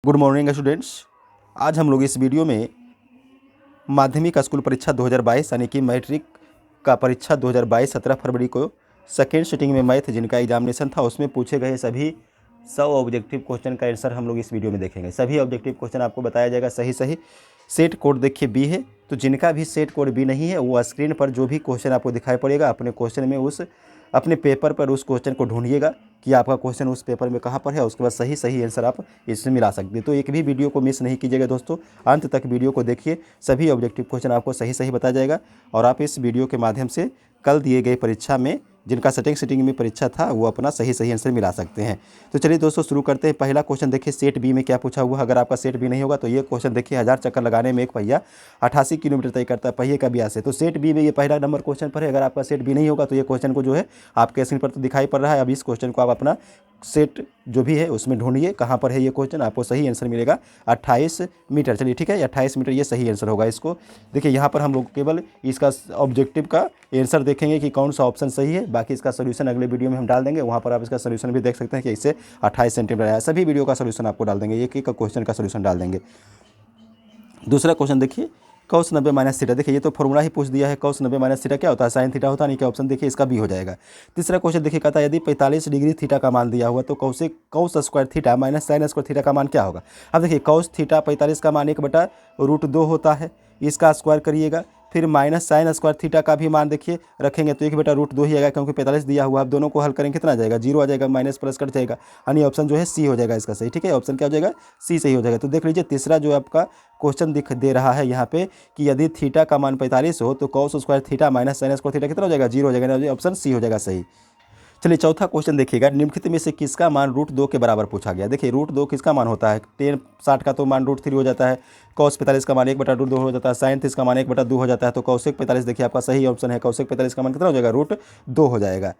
Good morning students. आज हम लोग इस वीडियो में माध्यमिक स्कूल परीक्षा 2022 यानी कि मैट्रिक का परीक्षा 2022 17 फरवरी को सेकेंड सिटिंग में मैथ जिनका एग्जामिनेशन था उसमें पूछे गए सभी 100 ऑब्जेक्टिव क्वेश्चन का आंसर हम लोग इस वीडियो में देखेंगे। सभी ऑब्जेक्टिव क्वेश्चन आपको बताया जाएगा सही सही। सेट कोड देखिए बी है, तो जिनका भी सेट कोड बी नहीं है वो स्क्रीन पर जो भी क्वेश्चन आपको दिखाई पड़ेगा अपने क्वेश्चन में अपने पेपर पर उस क्वेश्चन को ढूंढिएगा कि आपका क्वेश्चन उस पेपर में कहाँ पर है, उसके बाद सही सही आंसर आप इसमें मिला सकते हैं। तो एक भी वीडियो को मिस नहीं कीजिएगा दोस्तों, अंत तक वीडियो को देखिए। सभी ऑब्जेक्टिव क्वेश्चन आपको सही सही बताया जाएगा और आप इस वीडियो के माध्यम से कल दिए गए परीक्षा में जिनका सिटिंग में परीक्षा था वो अपना सही सही आंसर मिला सकते हैं। तो चलिए दोस्तों शुरू करते हैं। पहला क्वेश्चन देखिए सेट बी में क्या पूछा हुआ। अगर आपका सेट बी नहीं होगा तो ये क्वेश्चन देखिए 1000 चक्कर लगाने में एक पहिया 88 किलोमीटर तय करता है पहिए का व्यास है। तो सेट बी में ये पहला नंबर क्वेश्चन पर है। अगर आपका सेट बी नहीं होगा तो ये क्वेश्चन को जो है आपके स्क्रीन पर तो दिखाई पड़ रहा है। अब इस क्वेश्चन को आप अपना सेट जो भी है उसमें ढूंढिए कहाँ पर है ये क्वेश्चन, आपको सही आंसर मिलेगा 28 मीटर। चलिए ठीक है, 28 मीटर ये सही आंसर होगा। इसको देखिए यहाँ पर हम लोग केवल इसका ऑब्जेक्टिव का आंसर देखेंगे कि कौन सा ऑप्शन सही है, बाकी इसका सोल्यूशन अगले वीडियो में हम डाल देंगे। वहाँ पर आप इसका सोल्यूशन भी देख सकते हैं कि इससे 28 सेंटीमीटर आया। सभी वीडियो का सोल्यूशन आपको डाल देंगे, एक एक क्वेश्चन का सोल्यूशन डाल देंगे। दूसरा क्वेश्चन देखिए cos 90 माइनस थीटा। देखिए ये तो फॉर्मूला ही पूछ दिया है, cos 90 माइनस थीटा क्या होता है, साइन थीटा होता है। नहीं क्या ऑप्शन देखिए इसका बी हो जाएगा। तीसरा क्वेश्चन देखिए कहता है यदि 45 डिग्री थीटा का मान दिया हुआ तो cos square theta minus sine square theta का मान क्या होगा। अब देखिए cos थीटा 45 का मान 1/√2 होता है, इसका स्क्वायर करिएगा, फिर माइनस साइन स्क्वायर थीटा का भी मान देखिए रखेंगे तो 1/√2 ही आएगा क्योंकि 45 दिया हुआ। आप दोनों को हल करेंगे कितना आ जाएगा, 0 आ जाएगा, माइनस प्लस कट जाएगा। यानी ऑप्शन जो है सी हो जाएगा इसका सही। ठीक है, ऑप्शन क्या हो जाएगा, सी सही हो जाएगा। तो देख लीजिए तीसरा जो आपका क्वेश्चन दिख दे रहा है यहाँ पे कि यदि थीटा का मान 45 हो तो cos square theta minus sine square theta कितना हो जाएगा, 0 हो जाएगा। ऑप्शन सी हो जाएगा सही। चलिए चौथा क्वेश्चन देखिएगा, निम्नलिखित में से किसका मान √2 के बराबर पूछा गया। देखिए √2 किसका मान होता है, tan 60 का तो मान √3 हो जाता है, cos 45 का मान 1/√2 हो जाता है, sin 30 का मान 1/2 हो जाता है। तो cosec 45 देखिए आपका सही ऑप्शन है, cosec 45 का मान कितना हो जाएगा, √2 हो जाएगा।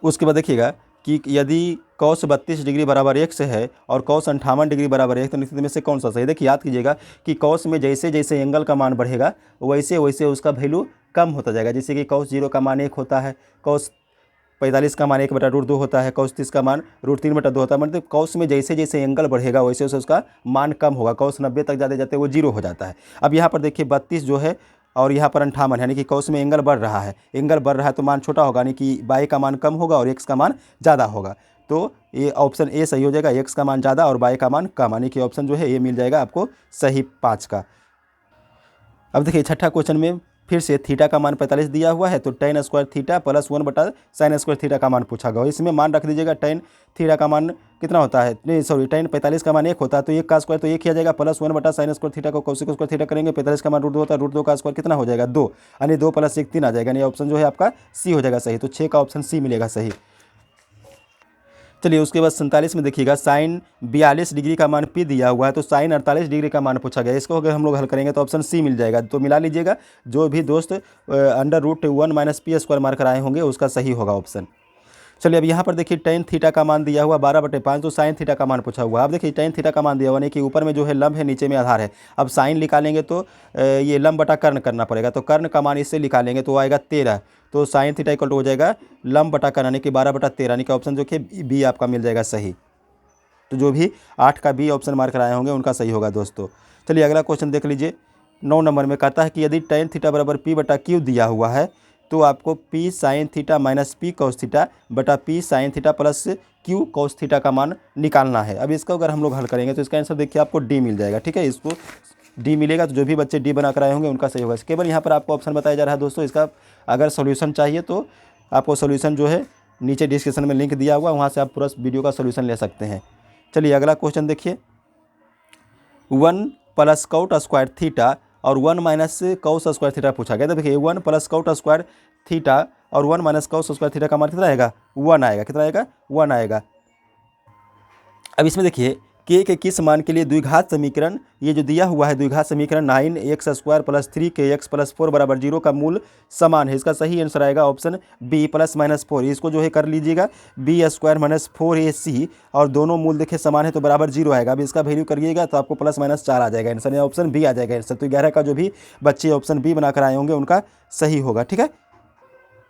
उसके बाद देखिएगा कि यदि cos 32 डिग्री बराबर 1 से है और cos 58 डिग्री बराबर 1 तो निश्चित में से कौन सा सही है। देखिए याद कीजिएगा कि cos में जैसे जैसे एंगल का मान बढ़ेगा वैसे वैसे उसका वैल्यू कम होता जाएगा। जैसे कि cos 0 का मान 1 होता है, cos 45 का मान 1/√2 होता है, cos 30 का मान √3/2 होता है। मतलब cos में जैसे जैसे एंगल बढ़ेगा वैसे वैसे उसका मान कम होगा। cos 90 तक जाते जाते वो 0 हो जाता है। अब यहाँ पर देखिए 32 जो है और यहाँ पर 58 यानी कि cos में एंगल बढ़ रहा है, एंगल बढ़ रहा है तो मान छोटा होगा, यानी कि y का मान कम होगा और x का मान ज़्यादा होगा। तो ये ऑप्शन ए सही हो जाएगा, x का मान ज़्यादा और y का मान कम, यानी कि ऑप्शन जो है ये मिल जाएगा आपको सही 5 का। अब देखिए छठा क्वेश्चन में फिर से थीटा का मान 45 दिया हुआ है तो tan square theta plus 1/sin square theta का मान पूछा गया। इसमें मान रख दीजिएगा, tan थीटा का मान कितना होता है, नहीं सॉरी tan 45 का मान 1 होता है तो 1 का स्क्वायर तो 1 ही आ जाएगा, प्लस 1/sin स्क्वायर थीटा को cosec स्क्वायर थीटा करेंगे, 45 का मान √2 होता है, √2 का स्क्वायर कितना हो जाएगा 2, यानी 2 + 1 3 आ जाएगा। यानी ऑप्शन जो है आपका सी हो जाएगा सही। तो 6 का ऑप्शन सी मिलेगा सही। चलिए उसके बाद 47 में देखिएगा साइन 42 डिग्री का मान पी दिया हुआ है तो साइन 48 डिग्री का मान पूछा गया। इसको अगर हम लोग हल करेंगे तो ऑप्शन सी मिल जाएगा। तो मिला लीजिएगा, जो भी दोस्त √1 - p² मार्क कराए होंगे उसका सही होगा ऑप्शन। चलिए अब यहाँ पर देखिए tan थीटा का मान दिया हुआ 12/5 तो साइन थीटा का मान पूछा हुआ। अब देखिए tan थीटा का मान दिया हुआ नहीं कि ऊपर में जो है लंब है नीचे में आधार है। अब साइन निकालेंगे तो ये लंब बटा कर्ण करना पड़ेगा, तो कर्ण का मान इससे निकालेंगे तो आएगा 13। तो साइन थीटा इक्वल टू हो जाएगा लंब बटा कर्ण यानी कि 12/13, यानी कि ऑप्शन जो कि बी आपका मिल जाएगा सही। तो जो भी 8 का बी ऑप्शन मार्क कराए होंगे उनका सही होगा दोस्तों। चलिए अगला क्वेश्चन देख लीजिए, 9 नंबर में कहता है कि यदि tan थीटा बराबर p/q दिया हुआ है तो आपको p sin theta minus p cos theta बटा p sin theta plus q cos theta का मान निकालना है। अब इसको अगर हम लोग हल करेंगे तो इसका आंसर देखिए आपको डी मिल जाएगा। ठीक है, इसको डी मिलेगा तो जो भी बच्चे डी बना कर आए होंगे उनका सही होगा। केवल यहाँ पर आपको ऑप्शन बताया जा रहा है दोस्तों। इसका अगर सोल्यूशन चाहिए तो आपको सोल्यूशन जो है नीचे डिस्क्रिप्शन में लिंक दिया हुआ, वहाँ से आप पूरा वीडियो का सोल्यूशन ले सकते हैं। चलिए अगला क्वेश्चन देखिए, 1 + cot स्क्वायर थीटा और 1 - cos स्क्वायर थीटा पूछा गया। तो देखिए 1 + cot स्क्वायर थीटा और 1 - cos स्क्वायर थीटा का मान कितना आएगा, 1 आएगा। कितना आएगा, 1 आएगा। अब इसमें देखिए k के किस मान के लिए द्विघात समीकरण ये जो दिया हुआ है द्विघात समीकरण 9x² + 3kx + 4 = 0 का मूल समान है। इसका सही आंसर आएगा ऑप्शन बी +-4। इसको जो है कर लीजिएगा b² - 4ac और दोनों मूल देखिए समान है तो बराबर 0 आएगा। अब इसका वैल्यू करिएगा तो आपको +-4 आ जाएगा आंसर, ऑप्शन बी आ जाएगा आंसर। तो 11 का जो भी बच्चे ऑप्शन बी बनाकर आए होंगे उनका सही होगा। ठीक है,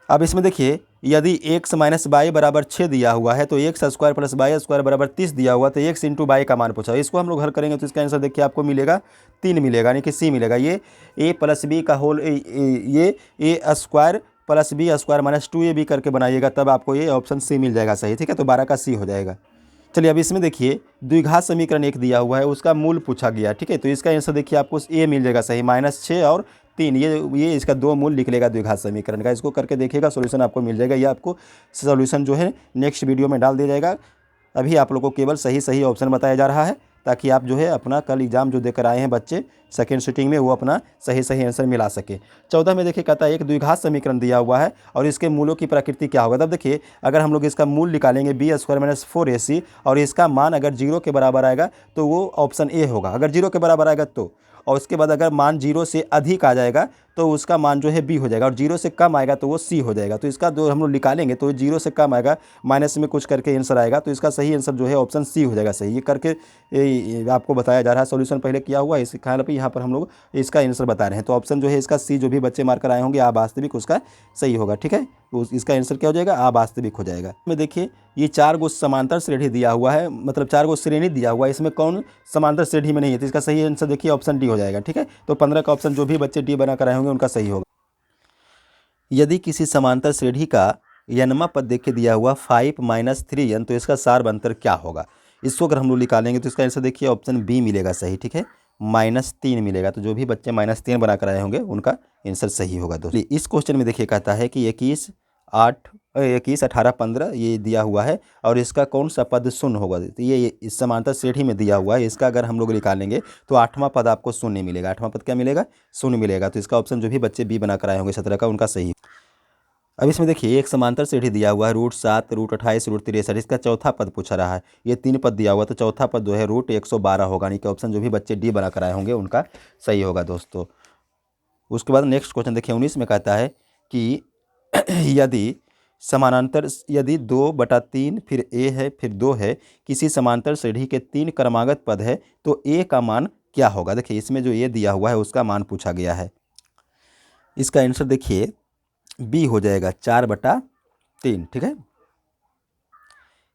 अब इसमें देखिए यदि x माइनस बाई बराबर 6 दिया हुआ है तो x square plus y square बराबर 30 दिया हुआ, तो x इंटू बाई का मान पूछा। इसको हम लोग हल करेंगे तो इसका आंसर देखिए आपको मिलेगा 3 मिलेगा, यानी कि सी मिलेगा। ये a प्लस बी का होल ये A square plus B square minus 2ab करके बनाइएगा, तब आपको ये ऑप्शन सी मिल जाएगा सही। ठीक है, तो 12 का सी हो जाएगा। चलिए अब इसमें देखिए द्विघात समीकरण एक दिया हुआ है, उसका मूल पूछा गया। ठीक है, तो इसका आंसर देखिए आपको ए मिल जाएगा सही, -6 और 3। ये इसका दो मूल लिख लेगा द्विघात समीकरण का। इसको करके देखिएगा, सॉल्यूशन आपको मिल जाएगा। ये आपको सॉल्यूशन जो है नेक्स्ट वीडियो में डाल दिया जाएगा। अभी आप लोगों को केवल सही सही ऑप्शन बताया जा रहा है, ताकि आप जो है अपना कल एग्जाम जो देकर आए हैं बच्चे सेकेंड सिटिंग में, वो अपना सही सही आंसर मिला सके। 14 में देखिए कहता है एक द्विघात समीकरण दिया हुआ है और इसके मूलों की प्रकृति क्या होगा। तब देखिए अगर हम लोग इसका मूल निकालेंगे बी स्क्वायर माइनस 4ac और इसका मान अगर 0 के बराबर आएगा तो वो ऑप्शन ए होगा, अगर 0 के बराबर आएगा तो। और उसके बाद अगर मान 0 से अधिक आ जाएगा तो उसका मान जो है बी हो जाएगा, और 0 से कम आएगा तो वो सी हो जाएगा। तो इसका जो हम लोग निकालेंगे तो 0 से कम आएगा, माइनस में कुछ करके आंसर आएगा, तो इसका सही आंसर जो है ऑप्शन सी हो जाएगा सही। ये करके आपको बताया जा रहा है, सॉल्यूशन पहले किया हुआ है, इस ख्याल पर यहाँ पर हम लोग इसका आंसर बता रहे हैं। तो ऑप्शन जो है इसका सी, जो भी बच्चे मार्कर आए होंगे आ वास्तविक, उसका सही होगा। ठीक है, तो इसका आंसर क्या हो जाएगा, आ वास्तविक हो जाएगा। में देखिए ये 4 गो समांतर श्रेणी दिया हुआ है, मतलब 4 गो श्रेणी दिया हुआ है, इसमें कौन समांतर श्रेणी में नहीं है, तो इसका सही आंसर देखिए ऑप्शन डी हो जाएगा। ठीक है, तो 15 का ऑप्शन जो भी बच्चे डी बना कर आए होंगे उनका सही होगा। यदि किसी समांतर श्रेणी का यनमा पद देखे दिया हुआ 5 - 3n, तो इसका सारवंतर क्या होगा। इसको अगर हम लोग निकालेंगे तो इसका आंसर देखिए ऑप्शन बी मिलेगा सही। ठीक है, -3 मिलेगा, तो जो भी बच्चे -3 बना कर आए होंगे उनका आंसर सही होगा दोस्तों। इस क्वेश्चन में देखिए कहता है कि 21, 18, 15 ये दिया हुआ है और इसका कौन सा पद शून्य होगा। तो ये इस समांतर श्रेणी में दिया हुआ है, इसका अगर हम लोग निकालेंगे तो 8वां पद आपको शून्य मिलेगा। 8वां पद क्या मिलेगा, शून्य मिलेगा। तो इसका ऑप्शन जो भी बच्चे बी बना कर आए होंगे 17 का, उनका सही। अब इसमें देखिए एक समांतर श्रेणी दिया हुआ है √7, √28, √63, इसका चौथा पद पूछा रहा है। ये 3 पद दिया हुआ, तो चौथा पद जो है √112 होगा, यानी कि ऑप्शन जो भी बच्चे डी बना कर आए होंगे उनका सही होगा दोस्तों। उसके बाद नेक्स्ट क्वेश्चन देखिए 19 में कहता है कि यदि 2/3 फिर ए है फिर 2 है, किसी समांतर श्रेणी के 3 क्रमागत पद है तो ए का मान क्या होगा। देखिए इसमें जो ए दिया हुआ है उसका मान पूछा गया है। इसका आंसर देखिए बी हो जाएगा 4/3। ठीक है,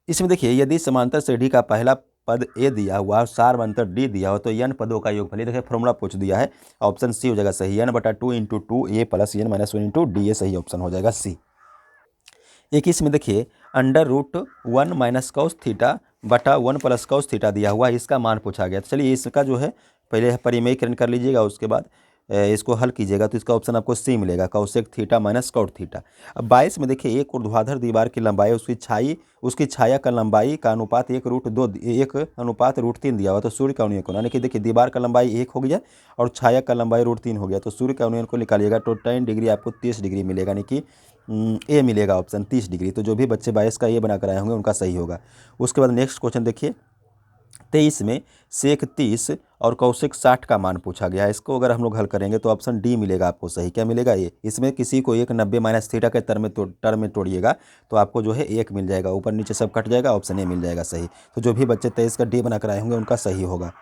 इसमें देखिए यदि समांतर श्रेणी का पहला पद ए दिया हुआ और सारवंतर डी दिया हो तो n पदों का योगफल, देखिए फॉर्मूला पूछ दिया है, ऑप्शन सी हो जाएगा सही। n/2 × 2a + n - 1 × d, सही ऑप्शन हो जाएगा सी। 21 में देखिए √1 - cos थीटा बटा 1 + cos थीटा दिया हुआ है, इसका मान पूछा गया। तो चलिए इसका जो है पहले परिमेयकरण कर लीजिएगा, उसके बाद इसको हल कीजिएगा, तो इसका ऑप्शन आपको सी मिलेगा, cosec थीटा - cot थीटा। अब 22 में देखिए एक ऊर्ध्वाधर दीवार की लंबाई उसकी छाया का लंबाई का अनुपात 1/3 दिया हुआ, तो सूर्य का उन्नयन कोण, यानी कि देखिए दीवार का लंबाई 1 हो गया और छाया का लंबाई √3 हो गया, तो सूर्य का उन्नयन को निकालिएगा तो tan डिग्री आपको 30 डिग्री मिलेगा, यानी कि ए मिलेगा ऑप्शन 30 डिग्री। तो जो भी बच्चे 22 का ए बना कर आए होंगे उनका सही होगा। उसके बाद नेक्स्ट क्वेश्चन देखिए 23 में सेक 30 और कौशिक 60 का मान पूछा गया है। इसको अगर हम लोग हल करेंगे तो ऑप्शन डी मिलेगा आपको सही। क्या मिलेगा, ये। इसमें किसी को 1/90 - थीटा के टर्म में तोड़िएगा तो आपको जो है 1 मिल जाएगा, ऊपर नीचे सब कट जाएगा, ऑप्शन ए मिल जाएगा सही। तो जो भी बच्चे 23 का डी बना कर आए होंगे उनका सही होगा।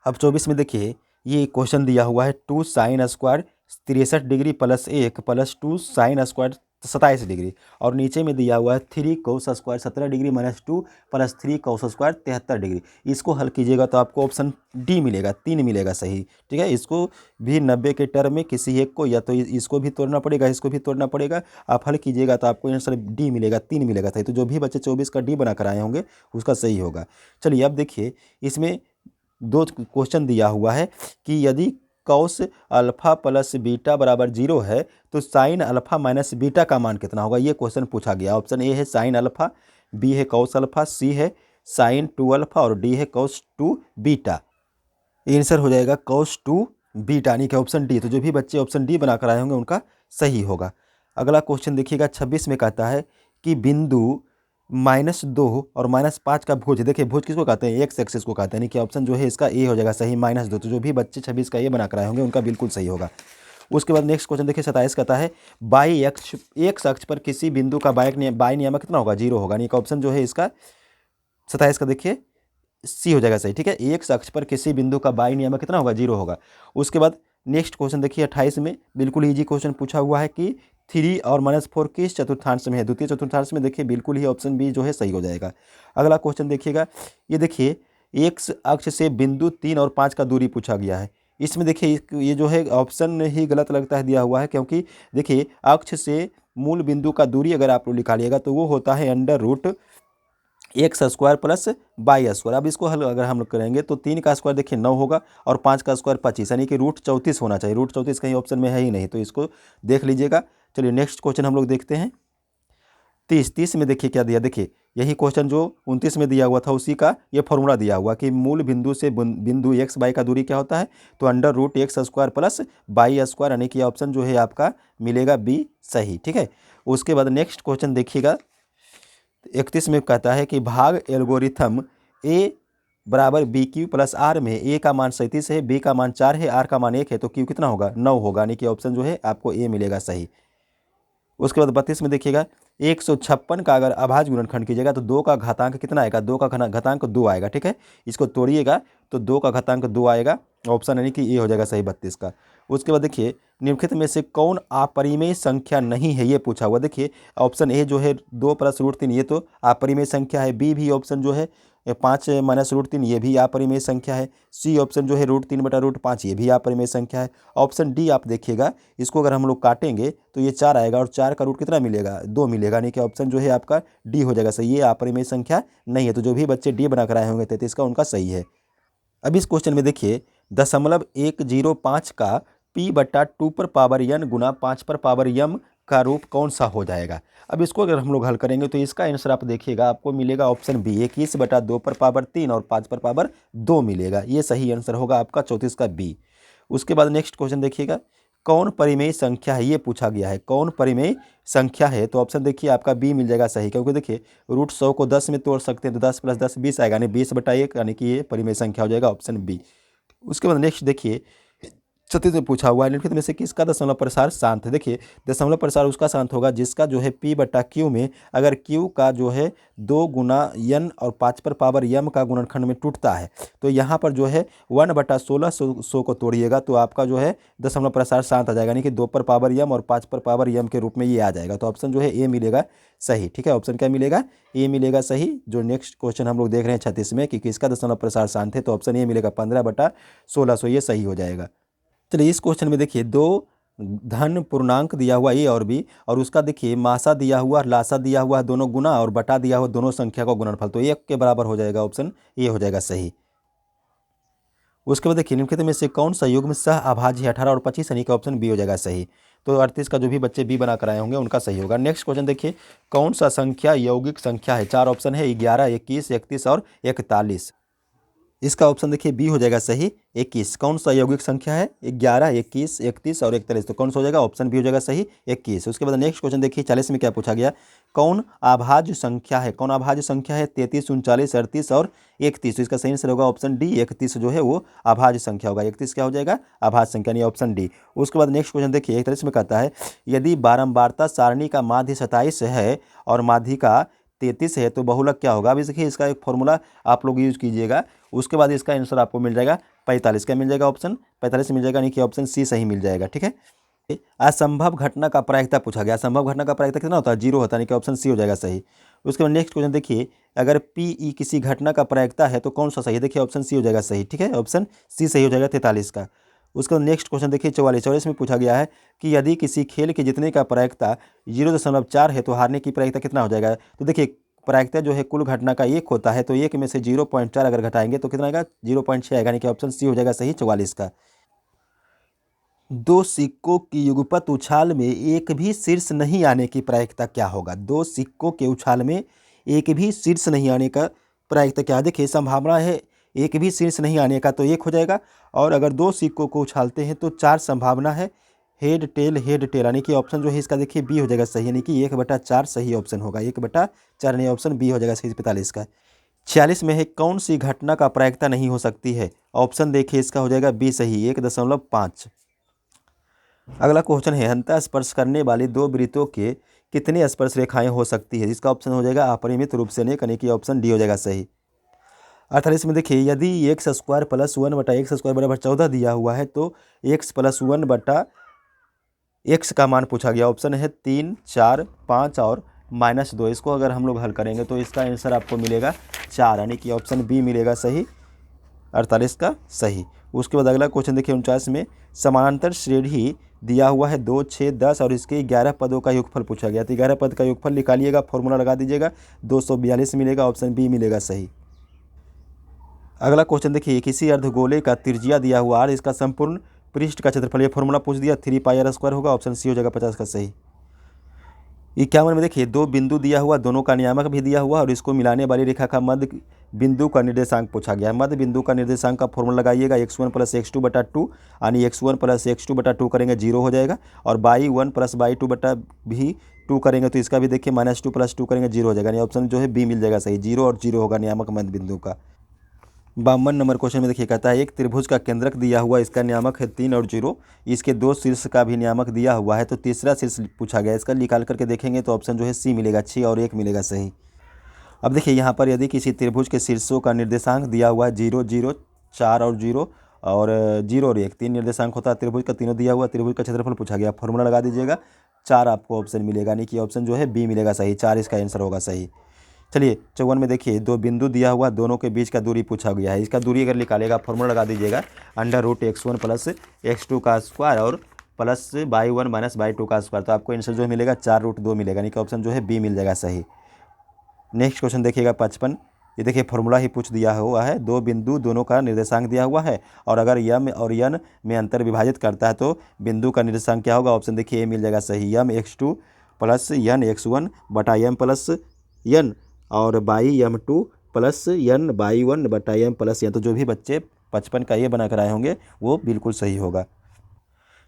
अब 24 में देखिए ये क्वेश्चन दिया हुआ है 2 sin² 63 डिग्री + 1 + 2 sin² 27 डिग्री, और नीचे में दिया हुआ है 3 cos² 17 डिग्री - 2 + 3 cos² 73 डिग्री। इसको हल कीजिएगा तो आपको ऑप्शन डी मिलेगा, 3 मिलेगा सही। ठीक है, इसको भी 90 के टर्म में किसी एक को, या तो इसको भी तोड़ना पड़ेगा, इसको भी तोड़ना पड़ेगा, आप हल कीजिएगा तो आपको आंसर डी मिलेगा, 3 मिलेगा सही। तो जो भी बच्चे 24 का डी बना कर आए होंगे उसका सही होगा। चलिए अब देखिए इसमें 2 क्वेश्चन दिया हुआ है कि यदि कॉस अल्फा प्लस बीटा बराबर 0 है तो साइन अल्फा माइनस बीटा का मान कितना होगा, ये क्वेश्चन पूछा गया। ऑप्शन ए है साइन अल्फा, बी है कॉस अल्फा, सी है साइन 2 अल्फा और डी है कॉस 2 बीटा। आंसर हो जाएगा कॉस 2 बीटा, यानी कि ऑप्शन डी। तो जो भी बच्चे ऑप्शन डी बनाकर आए होंगे उनका सही होगा। अगला क्वेश्चन देखिएगा 26 में कहता है कि बिंदु -2 और -5 का भुज, देखिए भुज किसको कहते हैं, एक्स एक्सिस को कहते हैं, यानी कि ऑप्शन जो है इसका ए हो जाएगा सही, -2। तो जो भी बच्चे 26 का ए बना कर आए होंगे उनका बिल्कुल सही होगा। उसके बाद नेक्स्ट क्वेश्चन देखिए 27 कहता है बाई एक्स अक्ष पर किसी बिंदु का बाई नियामक कितना होगा, 0 होगा, यानी कि ऑप्शन जो है इसका 27 का देखिए सी हो जाएगा सही। ठीक है, एक्स अक्ष पर किसी बिंदु का बाई नियामक कितना होगा, 0 होगा। उसके बाद नेक्स्ट क्वेश्चन देखिए 28 में बिल्कुल इजी क्वेश्चन पूछा हुआ है कि 3 और -4 किस चतुर्थांश में है? द्वितीय चतुर्थांश में। देखिए बिल्कुल ही ऑप्शन बी जो है सही हो जाएगा। अगला क्वेश्चन देखिएगा, ये देखिए एक्स अक्ष से बिंदु 3 और 5 का दूरी पूछा गया है। इसमें देखिए ये जो है ऑप्शन ही गलत लगता है दिया हुआ है, क्योंकि देखिए अक्ष से मूल बिंदु का दूरी अगर आप लोग निकालिएगा तो वो होता है √x² प्लस y²। अब इसको हल अगर हम लोग करेंगे तो 3 का स्क्वायर देखिए 9 होगा और 5 का स्क्वायर 25, यानी कि √34 होना चाहिए। √34 कहीं ऑप्शन में है ही नहीं, तो इसको देख लीजिएगा। चलिए नेक्स्ट क्वेश्चन हम लोग देखते हैं। 30 में देखिए क्या दिया, देखिए यही क्वेश्चन जो 29 में दिया हुआ था उसी का ये फॉर्मूला दिया हुआ कि मूल बिंदु से बिंदु एक्स बाई का दूरी क्या होता है, तो √x² प्लस y², यानी कि ऑप्शन जो है आपका मिलेगा बी सही। ठीक है, उसके बाद नेक्स्ट क्वेश्चन देखिएगा। 31 में कहता है कि भाग एल्गोरिथम ए बराबर BQ प्लस R में ए का मान 37 है, बी का मान 4 है, R का मान 1 है, तो Q कितना होगा? 9 होगा, यानी कि ऑप्शन जो है आपको ए मिलेगा सही। उसके बाद 32 में देखिएगा 156 का अगर अभाज्य गुणनखंड कीजिएगा तो 2 का घातांक कितना आएगा? 2 का घातांक 2 आएगा। ठीक है, इसको तोड़िएगा तो 2 का घातांक 2 आएगा, ऑप्शन यानी कि ए हो जाएगा सही 32 का। उसके बाद देखिए निम्नलिखित में से कौन अपरिमेय संख्या नहीं है, ये पूछा हुआ। देखिए ऑप्शन ए जो है 2 प्लस √3 ये तो अपरिमेय संख्या है, बी भी ऑप्शन जो है 5 माइनस √3 ये भी अपरिमेय संख्या है, सी ऑप्शन जो है √3/5 ये भी अपरिमेय संख्या है। ऑप्शन डी आप देखिएगा, इसको अगर हम लोग काटेंगे तो ये 4 आएगा और 4 का रूट कितना मिलेगा? 2 मिलेगा, यानी कि ऑप्शन जो है आपका डी हो जाएगा सही। ये अपरिमेय संख्या नहीं है, तो जो भी बच्चे डी बना कर आए होंगे 33 का उनका सही है। अब इस क्वेश्चन में देखिए 0.105 का p/2 गुना 5 का रूप कौन सा हो जाएगा? अब इसको अगर हम लोग हल करेंगे तो इसका आंसर आप देखिएगा, आपको मिलेगा ऑप्शन बी 21/2 और 5/2 मिलेगा। ये सही आंसर होगा आपका 34 का बी। उसके बाद नेक्स्ट क्वेश्चन देखिएगा, कौन परिमेय संख्या है, ये पूछा गया है। कौन परिमेय संख्या है, तो ऑप्शन देखिए आपका बी मिल जाएगा सही, क्योंकि देखिए √100 को 10 में तोड़ सकते हैं तो 10 + 10 20 आएगा, यानी 20/1, यानी कि ये परिमेय संख्या हो जाएगा ऑप्शन बी। उसके बाद नेक्स्ट देखिए 36 में पूछा हुआ है निम्नलिखित में से किसका दशमलव प्रसार शांत है? देखिए दशमलव प्रसार उसका शांत होगा जिसका जो है p/q में अगर q का जो है 2 गुना n और 5m का गुणनखंड में टूटता है, तो यहाँ पर जो है 1/16 को तोड़िएगा तो आपका जो है दशमलव प्रसार शांत आ जाएगा, यानी कि 2m और 5m के रूप में ये आ जाएगा, तो ऑप्शन जो है ए मिलेगा सही। ठीक है, ऑप्शन क्या मिलेगा? ए मिलेगा सही। जो नेक्स्ट क्वेश्चन हम लोग देख रहे हैं 36 में कि किसका दशमलव प्रसार शांत है, तो ऑप्शन ए मिलेगा 15/1600, ये सही हो जाएगा। चलिए इस क्वेश्चन में देखिए 2 धन पूर्णांक दिया हुआ ए और बी, और उसका देखिए मासा दिया हुआ लासा दिया हुआ है दोनों गुना, और बटा दिया हुआ दोनों संख्या का गुणनफल, तो 1 के बराबर हो जाएगा, ऑप्शन ए हो जाएगा सही। उसके बाद देखिए निम्नलिखित में से कौन सा युग्म सह अभाज्य है? 18 और 25, यानी कि ऑप्शन बी हो जाएगा सही। तो 38 का जो भी बच्चे बी बना कर आए होंगे उनका सही होगा। नेक्स्ट क्वेश्चन देखिए, कौन सा संख्या यौगिक संख्या है? 4 ऑप्शन है 11, 21, 31 और 41। इसका ऑप्शन देखिए बी हो जाएगा सही 21। कौन सा यौगिक संख्या है? 11, 21, 31 और 41, तो कौन सा हो जाएगा? ऑप्शन बी हो जाएगा सही 21। उसके बाद नेक्स्ट क्वेश्चन देखिए 40 में क्या पूछा गया, कौन अभाज्य संख्या है? कौन अभाज्य संख्या है? 33, 39, 38 और 31, तो इसका सही आंसर होगा ऑप्शन डी 31 जो है वो अभाज्य संख्या होगा। 31 क्या हो जाएगा? अभाज्य संख्या, नहीं ऑप्शन डी। उसके बाद नेक्स्ट क्वेश्चन देखिए 41 में कहता है, यदि बारंबारता सारणी का माध्य 27 है और माध्यिका 33 है तो बहुलक क्या होगा? अब देखिए इसका एक फॉर्मूला आप लोग यूज कीजिएगा, उसके बाद इसका आंसर आपको मिल जाएगा 45। क्या मिल जाएगा? ऑप्शन 45 मिल जाएगा, यानी कि ऑप्शन सी सही मिल जाएगा। ठीक है, असंभव घटना का प्रायिकता पूछा गया। असंभव घटना का प्रायिकता कितना होता है? 0 होता है, यानी कि ऑप्शन सी हो जाएगा सही। उसके बाद नेक्स्ट क्वेश्चन देखिए, अगर पी किसी घटना का प्रायिकता है तो कौन सा सही है? देखिए ऑप्शन सी हो जाएगा सही। ठीक है, ऑप्शन सी सही हो जाएगा 43 का। उसके बाद नेक्स्ट क्वेश्चन देखिए 44 में पूछा गया है कि यदि किसी खेल के जीतने का प्रायिकता 0.4 है तो हारने की प्रायिकता कितना हो जाएगा? तो देखिए प्रायिकता जो है कुल घटना का 1 होता है, तो 1 में से 0.4 अगर घटाएंगे तो कितना आएगा? 0.6 आएगा, यानी कि ऑप्शन सी हो जाएगा सही 44 का। 2 सिक्कों की युगपत उछाल में एक भी शीर्ष नहीं आने की प्रायिकता क्या होगा? 2 सिक्कों के उछाल में एक भी शीर्ष नहीं आने का प्रायिकता क्या है? देखिए संभावना है एक भी शीर्ष नहीं आने का, तो 1 हो जाएगा, और अगर 2 सिक्कों को उछालते हैं तो 4 संभावना है, हेड टेल, यानी कि ऑप्शन जो है इसका देखिए बी हो जाएगा सही, यानी कि 1/4 सही ऑप्शन होगा। 1/4 यानी ऑप्शन बी हो जाएगा सही 45 का। 46 में है कौन सी घटना का प्रायिकता नहीं हो सकती है? ऑप्शन देखिए इसका हो जाएगा बी सही 1.5। अगला क्वेश्चन है, अंतः स्पर्श करने वाली 2 वृत्तों के कितने स्पर्श रेखाएं हो सकती है? जिसका ऑप्शन हो जाएगा अपरिमित रूप से अनेक, यानी कि ऑप्शन डी हो जाएगा सही। 48 में देखिए, यदि x² + 1/x² = 14 दिया हुआ है तो x + 1/14 एक्स का मान पूछा गया। ऑप्शन है 3, 4, 5 और -2। इसको अगर हम लोग हल करेंगे तो इसका आंसर आपको मिलेगा 4, यानी कि ऑप्शन बी मिलेगा सही, 48 का सही। उसके बाद अगला क्वेश्चन देखिए 49 में, समानांतर श्रेणी दिया हुआ है 2, 6, 10 और इसके 11 पदों का योगफल पूछा गया। तो 11 पद का योगफल निकालिएगा, फॉर्मूला लगा दीजिएगा, 242 मिलेगा, ऑप्शन बी मिलेगा सही। अगला क्वेश्चन देखिए, किसी अर्धगोले का त्रिज्या दिया हुआ r, इसका संपूर्ण पृष्ठ का क्षेत्रफल, ये फॉर्मूला पूछ दिया, 3πr² होगा, ऑप्शन सी हो जाएगा 50 का सही। 51 में देखिए, दो बिंदु दिया हुआ, दोनों का नियामक भी दिया हुआ और इसको मिलाने वाली रेखा का मध्य बिंदु का निर्देशांक पूछा गया है। मध्य बिंदु का निर्देशांक का फॉर्मूला लगाइएगा, x1 + x2/2, यानी x1 + x2/2 करेंगे 0 हो जाएगा, और y1 + y2/2 करेंगे तो इसका भी देखिए -2 + 2 करेंगे 0 हो जाएगा, यानी ऑप्शन जो है बी मिल जाएगा सही, 0 और 0 होगा नियामक मध्य बिंदु का। 52 नंबर क्वेश्चन में देखिए, कहता है एक त्रिभुज का केंद्रक दिया हुआ, इसका नियामक है 3 और 0, इसके 2 शीर्ष का भी नियामक दिया हुआ है, तो तीसरा शीर्ष पूछा गया। इसका निकाल करके देखेंगे तो ऑप्शन जो है सी मिलेगा, 6 और 1 मिलेगा सही। अब देखिए यहाँ पर यदि किसी त्रिभुज के शीर्षों का निर्देशांक दिया हुआ है 0, 0, 4 और 0 और 0 और 1, 3 निर्देशांक होता है त्रिभुज का, तीनों दिया हुआ, त्रिभुज का क्षेत्रफल पूछा गया, फॉर्मूला लगा दीजिएगा, 4 आपको ऑप्शन मिलेगा, यानी कि ऑप्शन जो है बी मिलेगा सही, 4 इसका आंसर होगा सही। चलिए 54 में देखिए, दो बिंदु दिया हुआ, दोनों के बीच का दूरी पूछा गया है। इसका दूरी अगर निकालेगा, फॉर्मूला लगा दीजिएगा, √x1 + x2 का स्क्वायर और प्लस y1 - y2 का स्क्वायर, तो आपको आंसर जो मिलेगा 4√2 मिलेगा, यानी कि ऑप्शन जो है बी मिल जाएगा सही। नेक्स्ट क्वेश्चन देखिएगा 55, ये देखिए फॉर्मूला ही पूछ दिया हुआ है, दो बिंदु, दोनों का निर्देशांक दिया हुआ है और अगर यम और यन में अंतर विभाजित करता है तो बिंदु का निर्देशांक क्या होगा, ऑप्शन देखिए ए मिल जाएगा सही, m(x2) + n(x1) बटा m + n और y(m2) + n y1 बटा m + n। तो जो भी बच्चे 55 का ये बना कर आए होंगे वो बिल्कुल सही होगा।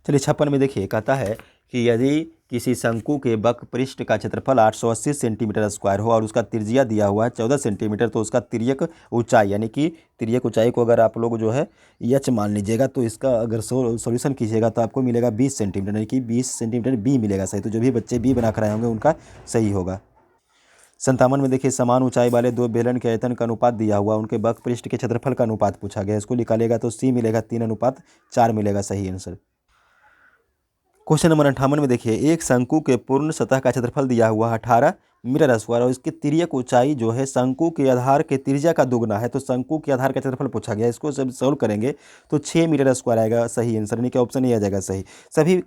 चलिए 56 में देखिए, कहता है कि यदि किसी शंकु के वक्र पृष्ठ का क्षेत्रफल 880 सेंटीमीटर स्क्वायर हो और उसका त्रिज्या दिया हुआ है 14 सेंटीमीटर, तो उसका तिर्यक ऊंचाई, यानी कि तिर्यक ऊंचाई को अगर आप लोग जो है एच मान लीजिएगा, तो इसका अगर सॉल्यूशन कीजिएगा तो आपको मिलेगा 20 सेंटीमीटर, यानी कि 20 सेंटीमीटर बी मिलेगा सही। तो जो भी बच्चे बी बना कर आए होंगे उनका सही होगा। 57 में देखिए, समान ऊंचाई वाले दो बेलन के आयतन का अनुपात दिया हुआ, उनके वक्र पृष्ठ के क्षेत्रफल का अनुपात पूछा गया, इसको निकालेगा तो सी मिलेगा 3:4 मिलेगा सही आंसर। क्वेश्चन नंबर 58 में देखिए, एक शंकु के पूर्ण सतह का क्षेत्रफल दिया हुआ 18 मीटर स्क्वायर और इसकी तिर्यक ऊंचाई जो है शंकु के आधार के त्रिज्या का दुगना है, तो शंकु के आधार का क्षेत्रफल पूछा गया। इसको जब सॉल्व करेंगे तो 6 मीटर स्क्वायर आएगा सही आंसर, यानी कि ऑप्शन ए आ जाएगा सही। सभी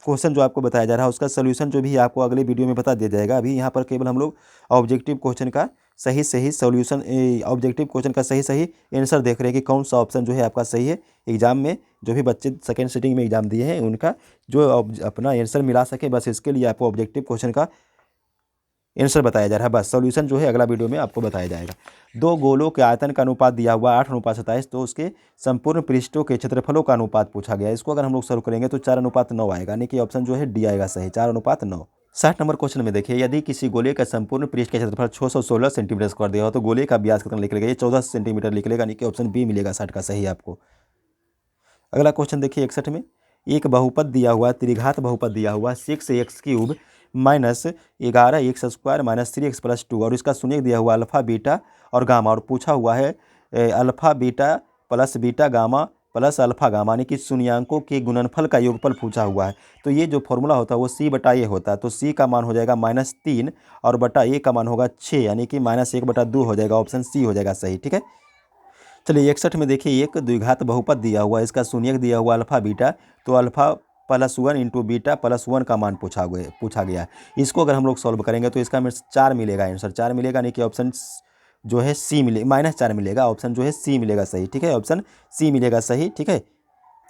क्वेश्चन जो आपको बताया जा रहा है उसका सोल्यूशन जो भी आपको अगले वीडियो में बता दिया जाएगा। अभी यहाँ पर केवल हम लोग ऑब्जेक्टिव क्वेश्चन का सही सोल्यूशन, ऑब्जेक्टिव क्वेश्चन का सही आंसर देख रहे हैं कि कौन सा ऑप्शन जो है आपका सही है। एग्जाम में जो भी बच्चे सेकेंड सिटिंग में एग्जाम दिए हैं उनका जो अपना आंसर मिला सके, बस इसके लिए आपको ऑब्जेक्टिव क्वेश्चन का आंसर बताया जा रहा है, बस सॉल्यूशन जो है अगला वीडियो में आपको बताया जाएगा। दो गोलों के आयतन का अनुपात दिया हुआ 8:27, तो उसके संपूर्ण पृष्ठों के क्षेत्रफलों का अनुपात पूछा गया। इसको अगर हम लोग सॉल्व करेंगे तो 4:9 आएगा, यानी कि ऑप्शन जो है डी आएगा सही, 4:9। 60 नंबर क्वेश्चन में देखिए, यदि किसी गोले का संपूर्ण पृष्ठ का क्षेत्रफल 616 सेंटीमीटर स्क्वायर दिया हो तो गोले का व्यास कितना निकलेगा, ये 14 सेंटीमीटर निकलेगा, यानी कि ऑप्शन बी मिलेगा 60 का सही आपको। अगला क्वेश्चन देखिए 61 में, एक बहुपद दिया हुआ, त्रिघात बहुपद दिया हुआ 6x³ - 11x² - 3x + 2 और इसका शून्य दिया हुआ अल्फा बीटा और गामा, और पूछा हुआ है alpha beta plus beta gamma plus alpha gamma, यानी कि शून्यांकों के गुणनफल का योगफल पूछा हुआ है। तो ये जो फॉर्मूला होता है वो c/a होता है, तो c का मान हो जाएगा -3 और बटा a का मान होगा 6, यानी कि -1/2 हो जाएगा, ऑप्शन सी हो जाएगा सही। ठीक है, चलिए 61 में देखिए, एक द्विघात बहुपद दिया हुआ, इसका शून्यक दिया हुआ अल्फा बीटा, तो अल्फा +1 × बीटा +1 का मान पूछा गया। इसको अगर हम लोग सॉल्व करेंगे तो इसका 4 मिलेगा आंसर, 4 मिलेगा, नहीं कि ऑप्शन जो है सी मिले -4 मिलेगा, ऑप्शन जो है सी मिलेगा सही। ठीक है, ऑप्शन सी मिलेगा सही। ठीक है,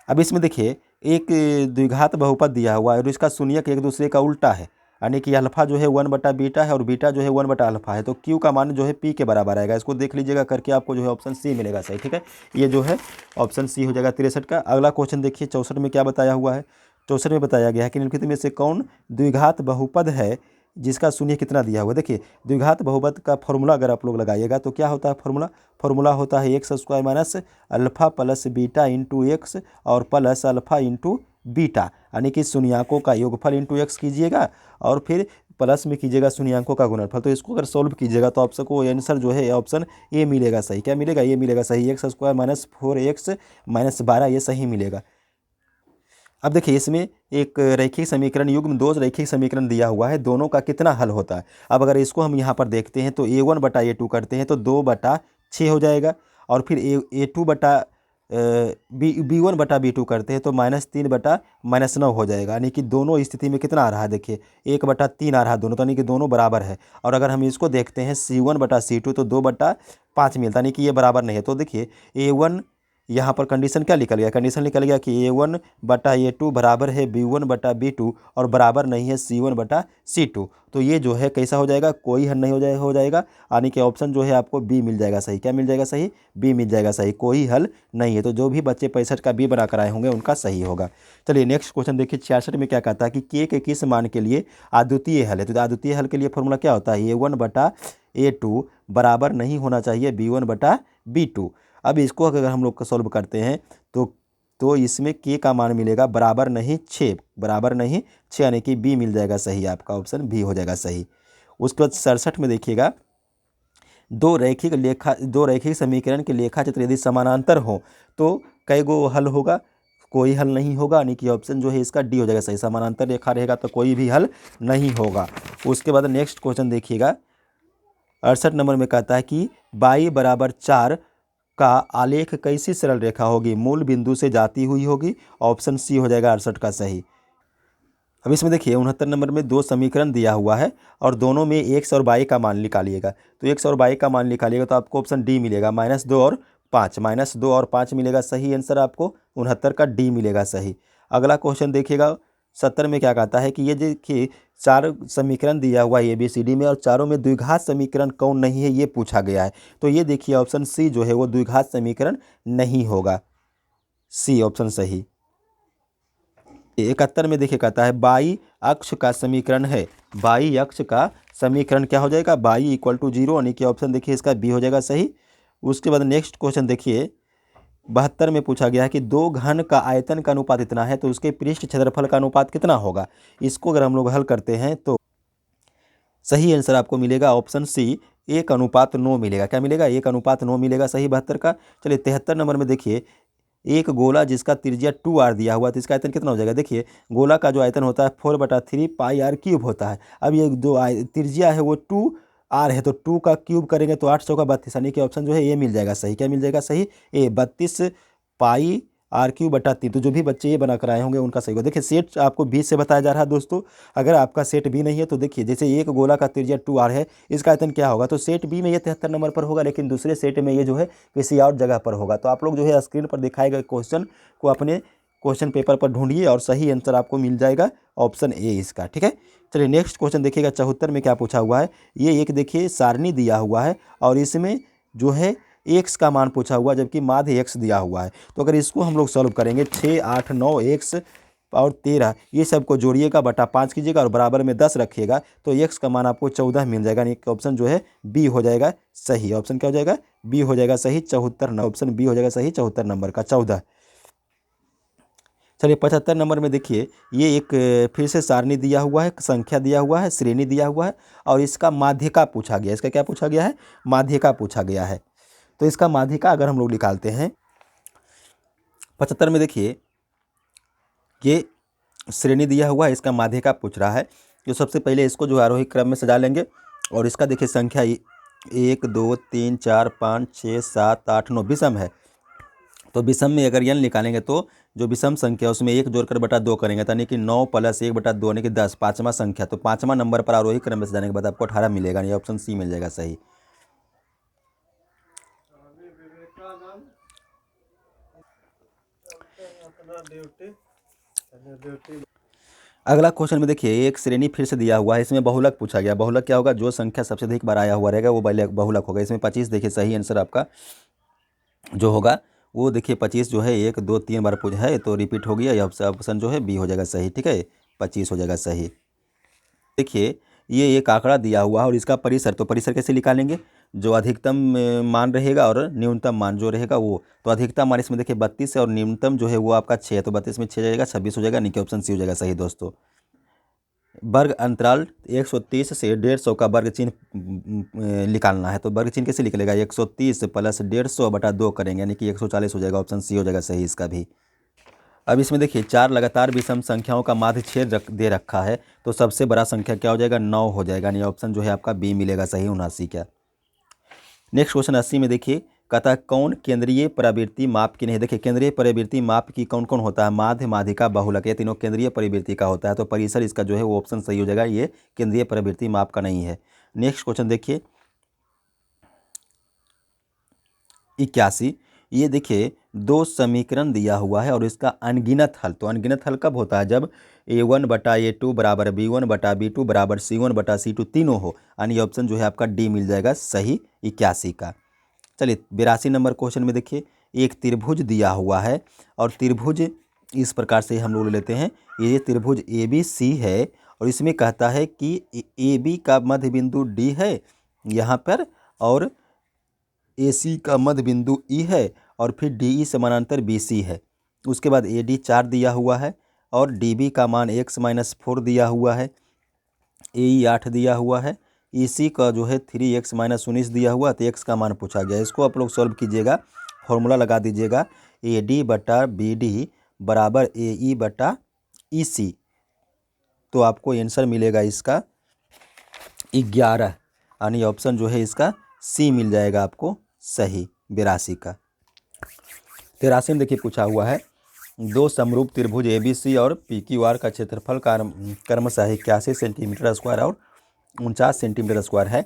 अब इसमें देखिए एक द्विघात बहुपद दिया हुआ है और इसका शून्यक एक दूसरे का उल्टा है, यानी कि अल्फा जो है 1/बीटा है और बीटा जो है 1/अल्फा है, तो क्यू का मान जो है पी के बराबर आएगा। इसको देख लीजिएगा करके, आपको जो है ऑप्शन सी मिलेगा सही। ठीक है, ये जो है ऑप्शन सी हो जाएगा 63 का। अगला क्वेश्चन देखिए 64 में क्या बताया हुआ है, 64 में बताया गया है कि निम्नलिखित में से कौन द्विघात बहुपद है जिसका शून्य कितना दिया हुआ है। देखिए द्विघात बहुपद का फॉर्मूला अगर आप लोग लगाइएगा तो क्या होता है, फॉर्मूला होता है x² - alpha plus beta into x और प्लस अल्फा इंटू बीटा, यानी कि शून्यांकों का योगफल इंटू एक्स कीजिएगा और फिर प्लस में कीजिएगा शून्यांकों का गुणनफल। तो इसको अगर सॉल्व कीजिएगा तो आपको आंसर जो है ऑप्शन ए मिलेगा सही। क्या मिलेगा, ये मिलेगा सही, x² - 4x - 12 ये सही मिलेगा। अब देखिए इसमें एक रैखिक समीकरण युग्म दो रैखिक समीकरण दिया हुआ है, दोनों का कितना हल होता है। अब अगर इसको हम यहाँ पर देखते हैं तो A1/A2 करते हैं तो 2/6 हो जाएगा, और फिर A2 बटा B1/B2 करते हैं तो -3/-9 हो जाएगा। यानी कि दोनों स्थिति में कितना आ रहा है, देखिए 1/3 आ रहा है दोनों, तो यानी कि दोनों बराबर है। और अगर हम इसको देखते हैं C1/C2 तो 2/5 मिलता है, यानी कि ये बराबर नहीं है। तो देखिए A1 यहाँ पर कंडीशन क्या निकल गया, कंडीशन निकल गया कि A1/A2 बराबर है B1/B2 और बराबर नहीं है C1/C2। तो ये जो है कैसा हो जाएगा, कोई हल नहीं हो जाएगा। यानी कि ऑप्शन जो है आपको बी मिल जाएगा सही। क्या मिल जाएगा सही, बी मिल जाएगा सही, कोई हल नहीं है। तो जो भी बच्चे 65 का बी बना कर आए होंगे उनका सही होगा। चलिए नेक्स्ट क्वेश्चन देखिए 66 में क्या कहता है कि के किस मान के लिए अद्वितीय हल है। तो अद्वितीय हल के लिए फॉर्मूला क्या होता है, A1/A2 बराबर नहीं होना चाहिए B1/B2। अब इसको अगर हम लोग सॉल्व करते हैं तो इसमें के का मान मिलेगा बराबर नहीं 6, बराबर नहीं 6, यानी कि बी मिल जाएगा सही, आपका ऑप्शन बी हो जाएगा सही। उसके बाद 67 में देखिएगा, दो रैखिक समीकरण के लेखा चित्र यदि समानांतर हो तो कई गो हल होगा, कोई हल नहीं होगा, यानी कि ऑप्शन जो है इसका डी हो जाएगा सही। समानांतर रेखा रहेगा तो कोई भी हल नहीं होगा। उसके बाद नेक्स्ट क्वेश्चन देखिएगा 68 नंबर में कहता है कि y/4 का आलेख कैसी सरल रेखा होगी, मूल बिंदु से जाती हुई होगी। ऑप्शन सी हो जाएगा 68 का सही। अब इसमें देखिए 69 नंबर में दो समीकरण दिया हुआ है और दोनों में x और y का मान निकालिएगा। तो x और y का मान निकालिएगा तो आपको ऑप्शन डी मिलेगा, -2 और 5, -2 और 5 मिलेगा सही आंसर आपको। 69 का डी मिलेगा सही। अगला क्वेश्चन देखिएगा 70 में क्या कहता है कि ये देखिए 4 समीकरण दिया हुआ है ABCD में और चारों में द्विघात समीकरण कौन नहीं है ये पूछा गया है। तो ये देखिए ऑप्शन सी जो है वो द्विघात समीकरण नहीं होगा, सी ऑप्शन सही। 71 में देखिए कहता है बाई अक्ष का समीकरण है, बाई अक्ष का समीकरण क्या हो जाएगा, बाई = 0, यानी कि ऑप्शन देखिए इसका बी हो जाएगा सही। उसके बाद नेक्स्ट क्वेश्चन देखिए 72 में पूछा गया है कि दो घन का आयतन का अनुपात इतना है तो उसके पृष्ठ क्षेत्रफल का अनुपात कितना होगा। इसको अगर हम लोग हल करते हैं तो सही आंसर आपको मिलेगा ऑप्शन सी 1:9 मिलेगा। क्या मिलेगा, 1:9 मिलेगा सही 72 का। चलिए 73 नंबर में देखिए, एक गोला जिसका त्रिज्या 2r दिया हुआ है तो इसका आयतन कितना हो जाएगा। देखिए गोला का जो आयतन होता है 4/3 πr³ होता है। अब ये जो त्रिज्या है वो 2r है तो 2 का क्यूब करेंगे तो 8 चौका 32, यानी कि ऑप्शन जो है ये मिल जाएगा सही। क्या मिल जाएगा सही, ए 32 πr³/3। तो जो भी बच्चे ये बना कर आए होंगे उनका सही होगा। देखिए सेट आपको 20 से बताया जा रहा है दोस्तों। अगर आपका सेट बी नहीं है तो देखिए जैसे एक गोला का त्रिज्या 2r है, इसका आयतन क्या होगा, तो सेट बी में ये 73 नंबर पर होगा, लेकिन दूसरे सेट में ये जो है किसी और जगह पर होगा। तो आप लोग जो है स्क्रीन पर दिखाए गए क्वेश्चन को अपने क्वेश्चन पेपर पर ढूंढिए और सही आंसर आपको मिल जाएगा ऑप्शन ए इसका, ठीक है। चलिए नेक्स्ट क्वेश्चन देखिएगा 74 में क्या पूछा हुआ है। ये एक देखिए सारणी दिया हुआ है और इसमें जो है x का मान पूछा हुआ जबकि माध्य x दिया हुआ है। तो अगर इसको हम लोग सॉल्व करेंगे 6, 8, 9 x और 13 ये सब को जोड़िएगा बटा 5 कीजिएगा और बराबर में 10 रखिएगा तो x का मान आपको 14 मिल जाएगा, यानी कि ऑप्शन जो है बी हो जाएगा सही। ऑप्शन क्या हो जाएगा, बी हो जाएगा सही 74, ऑप्शन बी हो जाएगा सही 74 नंबर का 14। चलिए 75 नंबर में देखिए ये एक फिर से सारणी दिया हुआ है, संख्या दिया हुआ है, श्रेणी दिया हुआ है और इसका माध्यिका पूछा गया है। इसका क्या पूछा गया है, माध्यिका पूछा गया है। तो इसका माध्यिका अगर हम लोग निकालते हैं 75 में देखिए ये श्रेणी दिया हुआ है, इसका माध्यिका पूछ रहा है। तो सबसे पहले इसको जो आरोही क्रम में सजा लेंगे और इसका देखिए संख्या 1 2 3 4 5 6 7 8 9 विषम है। तो विषम में अगर n निकालेंगे तो जो विषम संख्या उसमें 1 जोड़कर बटा 2 करेंगे, यानी कि 9 + 1/2 यानी कि 10, पाँचवा संख्या। तो पाँचवा नंबर पर आरोही क्रम में सजाने के बाद आपको 18 मिलेगा, ये ऑप्शन सी मिल जाएगा सही। अगला क्वेश्चन में देखिए एक श्रेणी फिर से दिया हुआ है, इसमें बहुलक पूछा गया। बहुलक क्या होगा, जो संख्या सबसे अधिक बार आया हुआ रहेगा वो बहुलक होगा। इसमें 25 देखिए सही आंसर आपका जो होगा वो देखिए 25 जो है 1 2 3 बार पूछा है तो रिपीट हो गया, यह ऑप्शन जो है बी हो जाएगा सही, ठीक है 25 हो जाएगा सही। देखिए ये एक आंकड़ा दिया हुआ है और इसका परिसर, तो परिसर कैसे निकालेंगे, जो अधिकतम मान रहेगा और न्यूनतम मान जो रहेगा वो, तो अधिकतम मान इसमें देखिए 32 है और न्यूनतम जो है वो आपका 6 है, तो 32 में 6 जाएगा 26 हो जाएगा, नहीं कि ऑप्शन सी हो जाएगा सही दोस्तों। वर्ग अंतराल 130 से 150 का वर्ग चिन्ह निकालना है। तो वर्ग चिन्ह कैसे निकलेगा, 130 + 150/2 करेंगे, यानी कि 140 हो जाएगा, ऑप्शन सी हो जाएगा सही इसका भी। अब इसमें देखिए 4 लगातार विषम संख्याओं का माध्य छेद दे रखा है, तो सबसे बड़ा संख्या क्या हो जाएगा, 9 हो जाएगा। यानी ऑप्शन जो है आपका बी मिलेगा सही, 79 क्या। नेक्स्ट क्वेश्चन 80 में देखिए, कहता है कौन केंद्रीय प्रवृत्ति माप की नहीं। देखिए केंद्रीय प्रवृत्ति माप की कौन कौन होता है, माध्य, माध्यिका, बहुलक, ये तीनों केंद्रीय प्रवृत्ति का होता है। तो परिसर इसका जो है वो ऑप्शन सही हो जाएगा, ये केंद्रीय प्रवृत्ति माप का नहीं है। नेक्स्ट क्वेश्चन देखिए 81, ये देखिए दो समीकरण दिया हुआ है और इसका अनगिनत हल। तो अनगिनत हल कब होता है, जब A1/A2 बराबर B1/B2 बराबर C1/C2 तीनों हो। यानी ऑप्शन जो है आपका डी मिल जाएगा सही 81 का। चलिए 82 नंबर क्वेश्चन में देखिए, एक त्रिभुज दिया हुआ है और त्रिभुज इस प्रकार से हम लोग लेते हैं, ये त्रिभुज ABC है और इसमें कहता है कि AB का मध्य बिंदु D है यहाँ पर, और AC का मध्य बिंदु E है, और फिर DE समानांतर BC है। उसके बाद AD 4 दिया हुआ है और DB का मान x-4 दिया हुआ है, AE 8 दिया हुआ है, EC का जो है 3x-19 दिया हुआ है। तो x का मान पूछा गया, इसको आप लोग सॉल्व कीजिएगा, फॉर्मूला लगा दीजिएगा AD/BD बराबर AE/EC। तो आपको आंसर मिलेगा इसका 11, यानी ऑप्शन जो है इसका सी मिल जाएगा आपको सही 82 का। 83 में देखिए पूछा हुआ है, दो समरूप त्रिभुज ABC और PQR का क्षेत्रफल क्रमशः 81 सेंटीमीटर स्क्वायर और 49 सेंटीमीटर स्क्वायर है।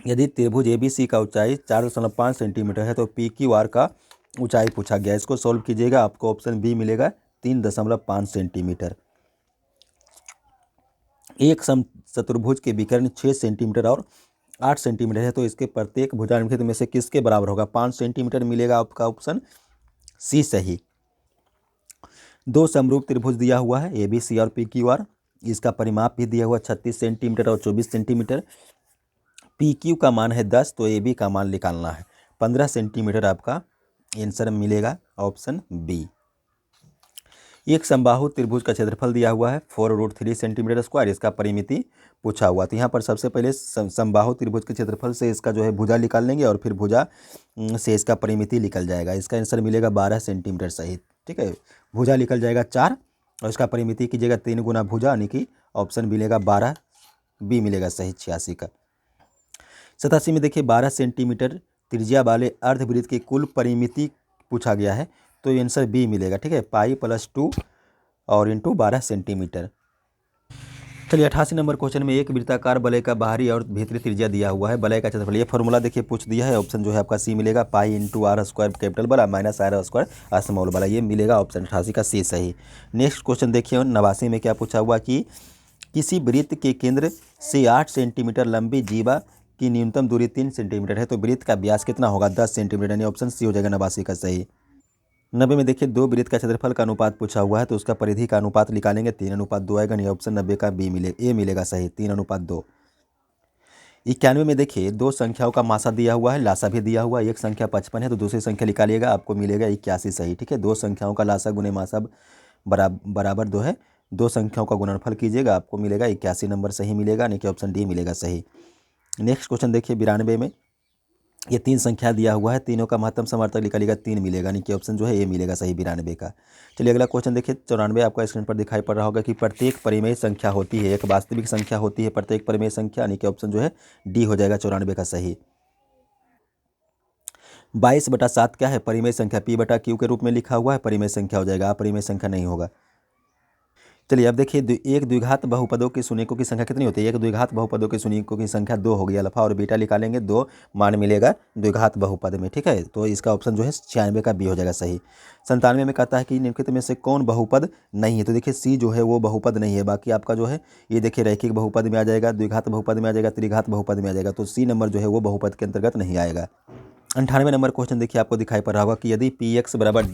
यदि त्रिभुज ABC का ऊंचाई 4.5 सेंटीमीटर है तो PQR का ऊंचाई पूछा गया। इसको सॉल्व कीजिएगा, आपको ऑप्शन बी मिलेगा 3.5 सेंटीमीटर। एक समचतुर्भुज के विकर्ण 6 सेंटीमीटर और 8 सेंटीमीटर है, तो इसके प्रत्येक भुजान्वित में से किसके बराबर होगा, 5 सेंटीमीटर मिलेगा आपका ऑप्शन सी सही। दो समरूप त्रिभुज दिया हुआ है ABC और PQR, इसका परिमाप भी दिया हुआ 36 सेंटीमीटर और 24 सेंटीमीटर। PQ का मान है 10, तो AB का मान निकालना है 15 सेंटीमीटर, आपका आंसर मिलेगा ऑप्शन बी। एक समबाहु त्रिभुज का क्षेत्रफल दिया हुआ है 4√3 सेंटीमीटर स्क्वायर, इसका परिमिति पूछा हुआ। तो यहाँ पर सबसे पहले समबाहु त्रिभुज के क्षेत्रफल से इसका जो है भुजा निकाल लेंगे और फिर भुजा से इसका परिमिति निकल जाएगा। इसका आंसर मिलेगा 12 सेंटीमीटर सही। ठीक है, भुजा निकल जाएगा 4 और इसका परिमिति कीजिएगा 3 गुना भुजा, यानी कि ऑप्शन मिलेगा 12, बी मिलेगा सही 86 का। 87 में देखिए 12 सेंटीमीटर त्रिज्या वाले अर्धवृत्त की कुल परिमिति पूछा गया है, तो आंसर बी मिलेगा। ठीक है, पाई प्लस 2 और इंटू 12 सेंटीमीटर। चलिए 88 नंबर क्वेश्चन में एक वृत्ताकार वलय का बाहरी और भीतरी त्रिज्या दिया हुआ है, वलय का क्षेत्रफल। ये फॉर्मूला देखिए पूछ दिया है, ऑप्शन जो है आपका सी मिलेगा, pi into R square capital वाला माइनस R स्क्वायर स्मॉल वाला, ये मिलेगा ऑप्शन 88 का सी सही। नेक्स्ट क्वेश्चन देखिए 89 में क्या पूछा हुआ कि किसी वृत्त के केंद्र से 8 सेंटीमीटर लंबी जीवा की न्यूनतम दूरी 3 सेंटीमीटर है, तो वृत्त का व्यास कितना होगा, 10 सेंटीमीटर, यानी ऑप्शन सी हो जाएगा 89 का सही। 90 में देखिए दो वृत्त का क्षेत्रफल का अनुपात पूछा हुआ है, तो उसका परिधि का अनुपात निकालेंगे 3:2 आएगा, नहीं ऑप्शन 90 का बी ए मिलेगा सही 3:2। 91 में देखिए दो संख्याओं का मासा दिया हुआ है, लासा भी दिया हुआ है, एक संख्या 55 है तो दूसरी संख्या निकालिएगा, आपको मिलेगा 81 सही। ठीक है, दो संख्याओं का लासा गुने मासा बराबर 2 है, दो संख्याओं का गुणनफल कीजिएगा, आपको मिलेगा 81 नंबर सही मिलेगा, नहीं कि ऑप्शन डी मिलेगा सही। नेक्स्ट क्वेश्चन देखिए 92 में ये 3 संख्या दिया हुआ है, तीनों का महत्तम समार्थक निकालिएगा 3 मिलेगा, यानी कि ऑप्शन जो है ए मिलेगा सही 92 का। चलिए अगला क्वेश्चन देखिए 94, आपका स्क्रीन पर दिखाई पड़ रहा होगा कि प्रत्येक परिमेय संख्या होती है, एक वास्तविक संख्या होती है प्रत्येक परिमेय संख्या, यानी कि ऑप्शन जो है डी हो जाएगा 94 का सही। 22/7 क्या है, परिमेय संख्या, P/Q के रूप में लिखा हुआ है, परिमेय संख्या हो जाएगा, अपरिमेय संख्या नहीं होगा। चलिए अब देखिए एक द्विघात बहुपदों के शून्यकों की संख्या कितनी होती है, एक द्विघात बहुपदों के शून्यकों की संख्या 2 होगी, अल्फा और बीटा निकालेंगे, 2 मान मिलेगा द्विघात बहुपद में। ठीक है, तो इसका ऑप्शन जो है 96 का बी हो जाएगा सही। 97 में कहता है कि निम्नलिखित में से कौन बहुपद नहीं है, तो देखिए सी जो है वो बहुपद नहीं है, बाकी आपका जो है ये देखिए रैखिक बहुपद में आ जाएगा, द्विघात बहुपद में आ जाएगा, त्रिघात बहुपद में आ जाएगा, तो सी नंबर जो है वो बहुपद के अंतर्गत नहीं आएगा। 98 नंबर क्वेश्चन देखिए आपको दिखाई पड़ रहा होगा कि यदि Px बराबर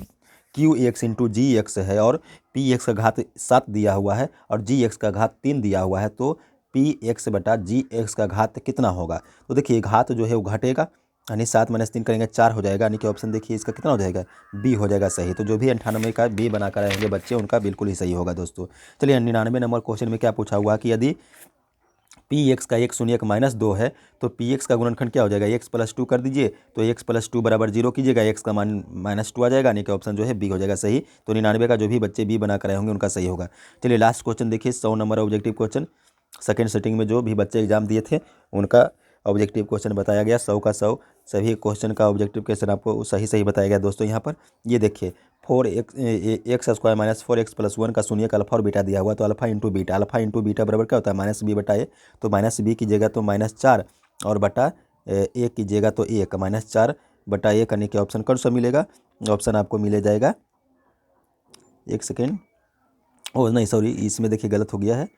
QX इंटू GX है और Px का घात 7 दिया हुआ है और GX का घात 3 दिया हुआ है, तो Px/GX का घात कितना होगा। तो देखिए घात जो है वो घटेगा, यानी 7 - 3 करेंगे 4 हो जाएगा, यानी कि ऑप्शन देखिए इसका कितना हो जाएगा, बी हो जाएगा सही। तो जो भी 98 का बी बनाकर आएंगे बच्चे उनका बिल्कुल ही सही होगा दोस्तों। चलिए 99 नंबर क्वेश्चन में क्या पूछा हुआ कि यदि पी एक्स का 1 शून्य 1 माइनस 2 है, तो पी एक्स का गुणनखंड क्या हो जाएगा, एक्स प्लस 2 कर दीजिए, तो एक्स प्लस 2 बराबर 0 कीजिएगा, एक्स का मान -2 आ जाएगा, यानी कि ऑप्शन जो है बी हो जाएगा सही। तो 99 का जो भी बच्चे बी बना कर आए होंगे उनका सही होगा। चलिए लास्ट क्वेश्चन देखिए, 100 number objective question second sitting में जो भी बच्चे एग्जाम दिए थे उनका ऑब्जेक्टिव क्वेश्चन बताया गया, 100 का 100 सभी क्वेश्चन का ऑब्जेक्टिव क्वेश्चन आपको सही सही बताया गया दोस्तों। यहाँ पर ये देखिए 4x² माइनस 4x प्लस 1 का शून्य का अल्फा और बीटा दिया हुआ, तो अल्फा इंटू बीटा बराबर क्या होता है -b/a, तो -b कीजिएगा तो -4 और बटा a कीजिएगा तो 1, -4/a करने के ऑप्शन कौन सा मिलेगा, ऑप्शन आपको मिले जाएगा, एक सेकेंड, ओ नहीं सॉरी इसमें देखिए गलत हो गया है,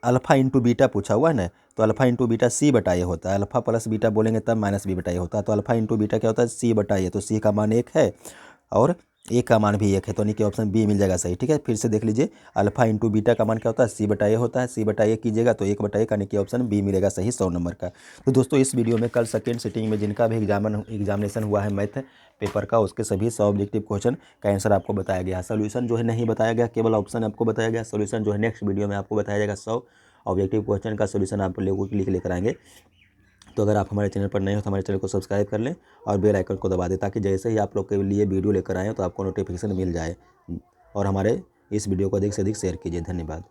अल्फा इंटू बीटा पूछा हुआ है ना, तो अल्फा इंटू बीटा c/a होता है, अल्फा प्लस बीटा बोलेंगे तब -b/a होता है, तो अल्फा इंटू बीटा क्या होता है c/a, तो c का मान 1 है और a का मान भी 1 है, तो यानी कि ऑप्शन बी मिल जाएगा सही। ठीक है, फिर से देख लीजिए, अल्फा इंटू बीटा का मान क्या होता है c/a होता है, c/a कीजिएगा तो 1/a का, यानी कि ऑप्शन बी मिलेगा सही 100 नंबर का। तो दोस्तों इस वीडियो में कल सेकेंड सिटिंग में जिनका भी एग्जामिनेशन हुआ है मैथ पेपर का, उसके सभी 100 ऑब्जेक्टिव क्वेश्चन का आंसर आपको बताया गया। सोल्यूशन जो है नहीं बताया गया, केवल ऑप्शन आपको बताया गया। सोल्यूशन जो है नेक्स्ट वीडियो में आपको बताया जाएगा, 100 ऑब्जेक्टिव क्वेश्चन का सोल्यूशन आप लोगों के लिए लेकर आएंगे। तो अगर आप हमारे चैनल पर नए हो तो हमारे चैनल को सब्सक्राइब कर लें और बेल आइकन को दबा दें, ताकि जैसे ही आप लोग के लिए वीडियो लेकर आएँ तो आपको नोटिफिकेशन मिल जाए। और हमारे इस वीडियो को अधिक से अधिक शेयर कीजिए। धन्यवाद।